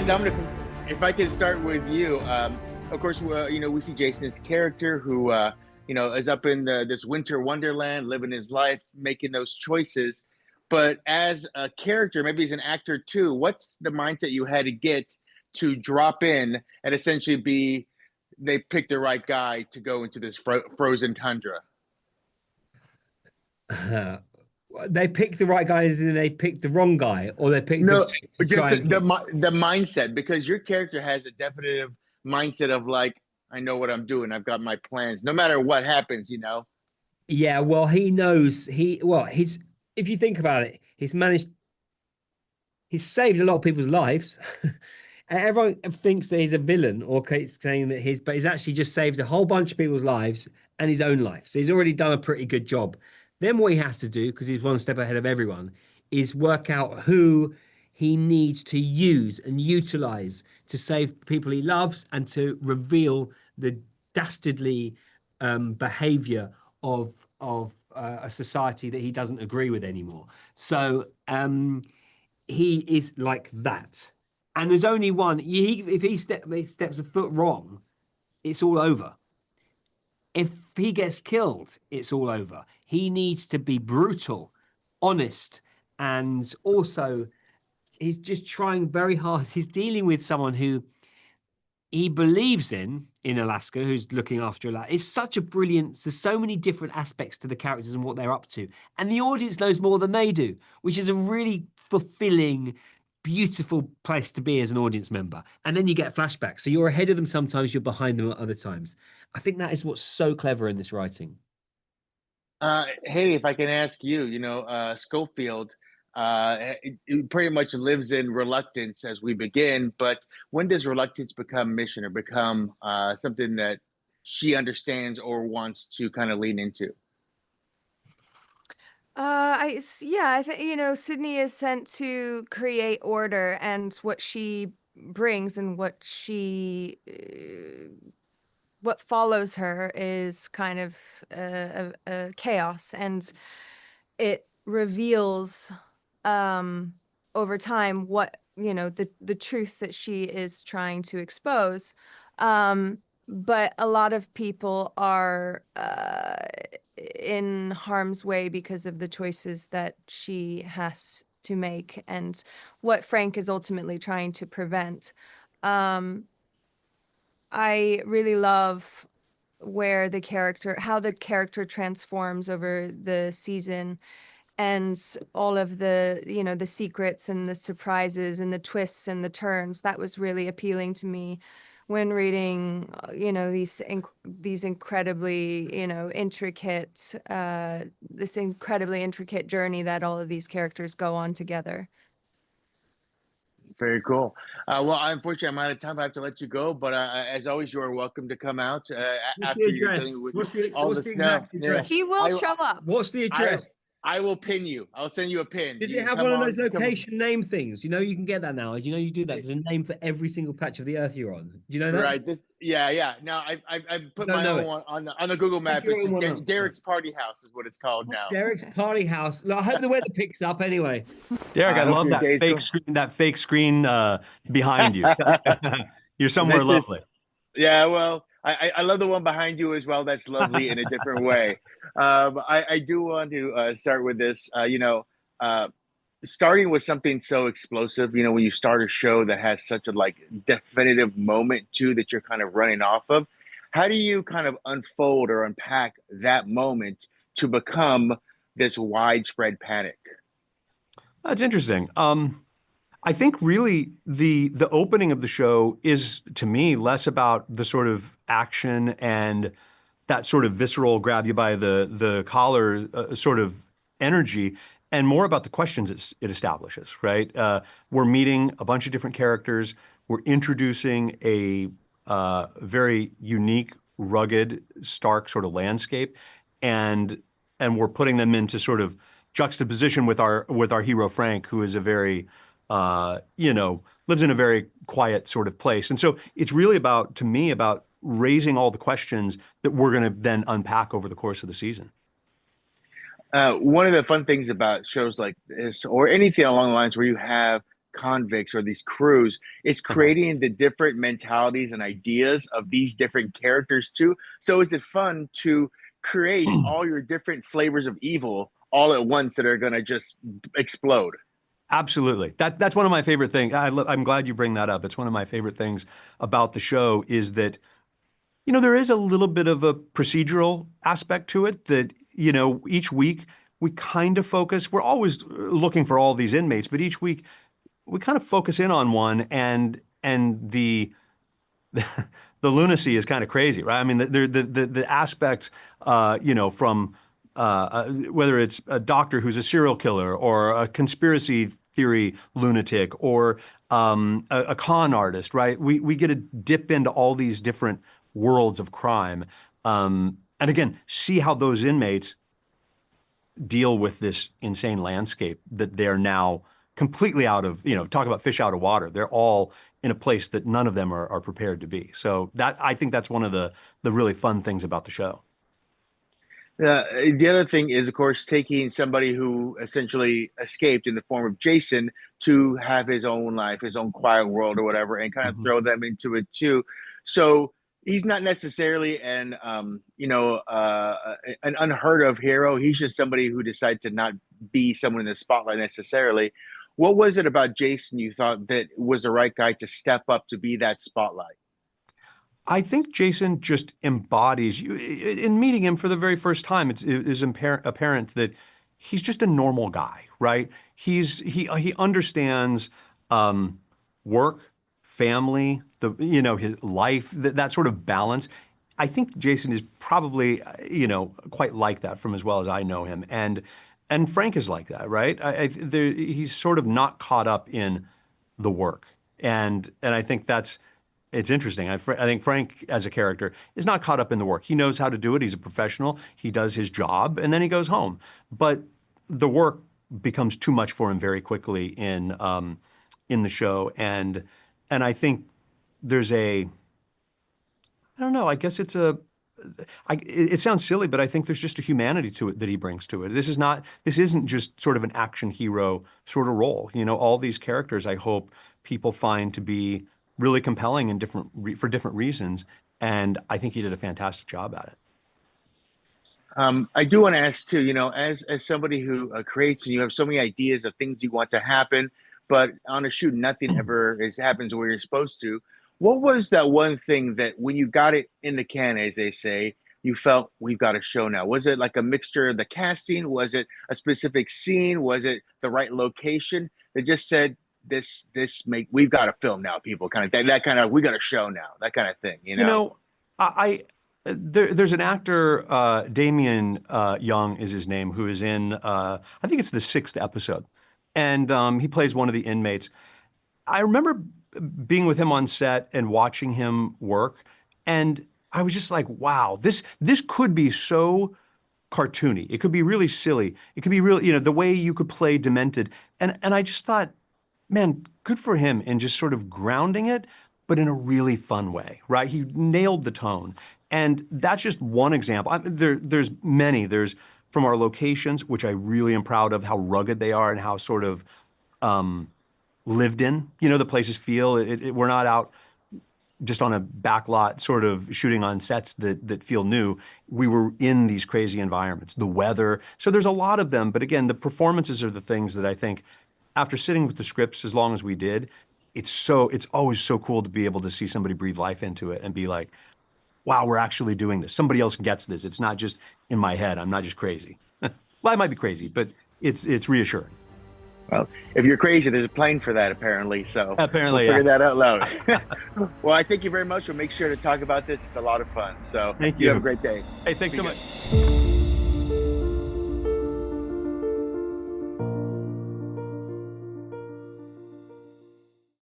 Dominic, if I can start with you, of course, we see Jason's character who, is up in this winter wonderland, living his life, making those choices. But as a character, maybe as an actor too, what's the mindset you had to get to drop in and essentially they picked the right guy to go into this frozen tundra? They picked the right guys and they picked the wrong guy, or they picked No, to just try and get. the mindset, because your character has a definitive mindset of like, I know what I'm doing. I've got my plans, no matter what happens. Yeah, well, he knows he's if you think about it, he's saved a lot of people's lives. And everyone thinks that he's a villain or saying that but he's actually just saved a whole bunch of people's lives and his own life. So he's already done a pretty good job. Then what he has to do, because he's one step ahead of everyone, is work out who he needs to use and utilize to save people he loves and to reveal the dastardly behavior of a society that he doesn't agree with anymore. So he is like that. And there's only one. If he steps a foot wrong, it's all over. If he gets killed, it's all over. He needs to be brutal, honest, and also he's just trying very hard. He's dealing with someone who he believes in Alaska, who's looking after Alaska. It's such a brilliant. There's so many different aspects to the characters and what they're up to, and the audience knows more than they do, which is a really fulfilling, beautiful place to be as an audience member. And then you get flashbacks, so you're ahead of them sometimes, you're behind them at other times. I think that is what's so clever in this writing. Hey, if I can ask you, Schofield, it pretty much lives in reluctance as we begin. But when does reluctance become mission or become something that she understands or wants to kind of lean into? I think, Sydney is sent to create order, and what she brings and what follows her is kind of a chaos, and it reveals over time what the truth that she is trying to expose. But a lot of people are in harm's way because of the choices that she has to make and what Frank is ultimately trying to prevent. I really love how the character transforms over the season, and all of the secrets and the surprises and the twists and the turns. That was really appealing to me when reading, these incredibly, this incredibly intricate journey that all of these characters go on together. Very cool. Well, unfortunately, I'm out of time. I have to let you go. But as always, you are welcome to come out What's the after you're address? dealing with all What's the the snow. exact Yeah, address? He will I, show up. What's the I, address? I will pin you. I'll send you a pin. Did You it have come one of those on, come. location name things? You can get that now. You do that. There's a name for every single patch of the earth you're on. Do you know that? Right. Yeah. Now I put Don't my know own it. one on the Google Make map. your It's own just one up. Derek's Party House is what it's called now. Derek's Party House. Look, I hope the weather picks up anyway. Derek, I hope love your day's that fake screen behind you. You're somewhere This lovely. is Yeah. Well, I love the one behind you as well. That's lovely in a different way. I do want to start with this. Starting with something so explosive, when you start a show that has such a like definitive moment too that you're kind of running off of, how do you kind of unfold or unpack that moment to become this widespread panic? That's interesting. I think really the opening of the show is, to me, less about the sort of action and that sort of visceral grab you by the collar sort of energy, and more about the questions it establishes, right? We're meeting a bunch of different characters. We're introducing a very unique, rugged, stark sort of landscape, and we're putting them into sort of juxtaposition with our hero Frank, who is a very lives in a very quiet sort of place. And so it's really to me, about raising all the questions that we're going to then unpack over the course of the season. One of the fun things about shows like this, or anything along the lines where you have convicts or these crews is creating the different mentalities and ideas of these different characters too. So is it fun to create all your different flavors of evil all at once that are going to just explode? Absolutely. That's one of my favorite things. I'm glad you bring that up. It's one of my favorite things about the show is that, there is a little bit of a procedural aspect to it that, each week we kind of focus. We're always looking for all these inmates, but each week we kind of focus in on one, and the the lunacy is kind of crazy, right? I mean, the aspects, from whether it's a doctor who's a serial killer or a conspiracy theory lunatic or a con artist, right? We get to dip into all these different worlds of crime, and again, see how those inmates deal with this insane landscape that they're now completely out of, talk about fish out of water. They're all in a place that none of them are prepared to be. So I think that's one of the really fun things about the show. The other thing is, of course, taking somebody who essentially escaped in the form of Jason to have his own life, his own quiet world or whatever, and kind of throw them into it too. So he's not necessarily an unheard of hero. He's just somebody who decided to not be someone in the spotlight necessarily. What was it about Jason you thought that was the right guy to step up to be that spotlight? I think Jason just embodies you. In meeting him for the very first time, it is apparent that he's just a normal guy, right? He understands work, family, his life, that sort of balance. I think Jason is probably quite like that from as well as I know him, and Frank is like that, right? He's sort of not caught up in the work, and I think it's interesting. I think Frank, as a character, is not caught up in the work. He knows how to do it. He's a professional. He does his job, and then he goes home. But the work becomes too much for him very quickly in the show, and I think there's I don't know. I guess it sounds silly, but I think there's just a humanity to it that he brings to it. This isn't just sort of an action hero sort of role. All these characters, I hope people find to be really compelling and for different reasons. And I think he did a fantastic job at it. I do want to ask too, as somebody who creates, and you have so many ideas of things you want to happen, but on a shoot, nothing ever happens where you're supposed to. What was that one thing that when you got it in the can, as they say, you felt we've got a show now? Was it like a mixture of the casting? Was it a specific scene? Was it the right location that just said, we've got a film now, people, kind of thing, that kind of, we got a show now, that kind of thing, There's an actor, Damian Young is his name, who is in, I think it's the 6th episode. And he plays one of the inmates. I remember being with him on set and watching him work. And I was just like, wow, this could be so cartoony. It could be really silly. It could be really, the way you could play demented. And I just thought, man, good for him in just sort of grounding it, but in a really fun way, right? He nailed the tone. And that's just one example. There's many. There's from our locations, which I really am proud of how rugged they are and how sort of lived in, the places feel. We're not out just on a back lot sort of shooting on sets that feel new. We were in these crazy environments, the weather. So there's a lot of them. But again, the performances are the things that I think, after sitting with the scripts as long as we did, it's always so cool to be able to see somebody breathe life into it and be like, wow, we're actually doing this. Somebody else gets this. It's not just in my head. I'm not just crazy. Well, I might be crazy, but it's reassuring. Well, if you're crazy, there's a plane for that, apparently. So apparently, we'll figure that out loud. Well, I thank you very much. We'll make sure to talk about this. It's a lot of fun. So thank you. You have a great day. Hey, thanks so much.